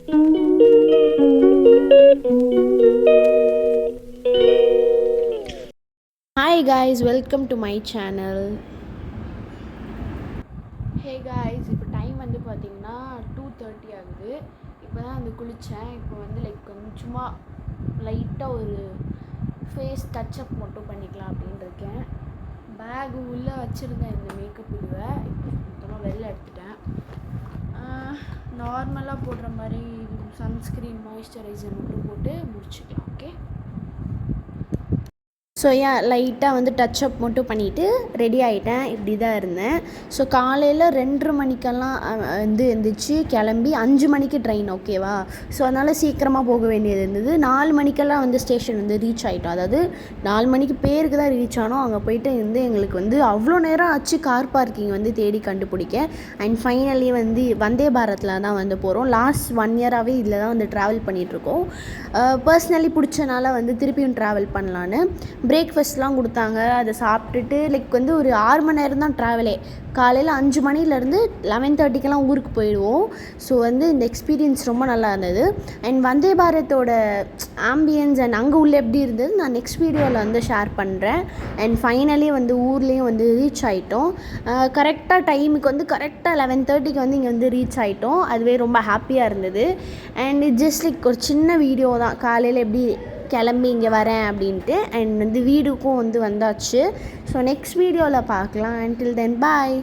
Hi guys, welcome to my channel. Hey guys, இப்போ time வந்து பார்த்தீங்கன்னா 2:30 ஆகுது. இப்போ தான் வந்து குளித்தேன். இப்போ வந்து கொஞ்சம் சும்மா லைட்டாக ஒரு ஃபேஸ் டச்சப் மட்டும் பண்ணிக்கலாம் அப்படின்னு இருக்கேன். பேக் உள்ளே வச்சுருந்தேன் இந்த மேக்கப் இதுவை, இப்போ மொத்தமாக வெளில எடுத்துட்டேன். நார்மலாக போடுற மாதிரி சன்ஸ்க்ரீன் மாய்ஸ்சரைசர் மட்டும் போட்டு முடிச்சுக்கலாம். ஓகே, ஸோ லைட்டாக வந்து டச்சப் மட்டும் பண்ணிவிட்டு ரெடி ஆகிட்டேன். இப்படி தான் இருந்தேன். ஸோ காலையில் 2:30 மணிக்கெல்லாம் வந்து எழுந்திரிச்சு கிளம்பி 5 மணிக்கு ட்ரெயின், ஓகேவா? ஸோ அதனால் சீக்கிரமாக போக வேண்டியது இருந்தது. 4 மணிக்கெல்லாம் வந்து ஸ்டேஷன் வந்து ரீச் ஆகிட்டோம். அதாவது 4 மணிக்கு பேருக்கு தான் ரீச் ஆனோம். அங்கே போயிட்டு வந்து எங்களுக்கு வந்து அவ்வளோ நேரம் ஆச்சு கார் பார்க்கிங் வந்து தேடி கண்டுபிடிக்க. அண்ட் ஃபைனலி வந்து வந்தே பாரத்தில் தான் வந்து போகிறோம். லாஸ்ட் 1 இயராகவே இதில் தான் வந்து ட்ராவல் பண்ணிகிட்ருக்கோம். பர்சனலி பிடிச்சனால வந்து திருப்பியும் ட்ராவல் பண்ணலான்னு பிரேக்ஃபாஸ்ட்லாம் கொடுத்தாங்க. அதை சாப்பிட்டுட்டு வந்து ஒரு 6 மணி நேரம் தான் ட்ராவலே. காலையில் 5 மணிலேருந்து 11:30க்கெல்லாம் ஊருக்கு போயிடுவோம். ஸோ வந்து இந்த எக்ஸ்பீரியன்ஸ் ரொம்ப நல்லா இருந்தது. அண்ட் வந்தே பாரத்தோட ஆம்பியன்ஸ் அண்ட் அங்கே உள்ள எப்படி இருந்தது நான் நெக்ஸ்ட் வீடியோவில் வந்து ஷேர் பண்ணுறேன். அண்ட் ஃபைனலி வந்து ஊர்லேயும் வந்து ரீச் ஆகிட்டோம். கரெக்டாக டைமுக்கு வந்து கரெக்டாக 11:30க்கு வந்து இங்கே வந்து ரீச் ஆகிட்டோம். அதுவே ரொம்ப ஹாப்பியாக இருந்தது. அண்ட் ஜஸ்ட் ஒரு சின்ன வீடியோ தான், காலையில் எப்படி கிளம்பி இங்கே வரேன் அப்படின்ட்டு. அண்ட் வந்து வீடுக்கும் வந்து வந்தாச்சு. ஸோ நெக்ஸ்ட் வீடியோவில் பார்க்கலாம். அன்டில் தென் பாய்.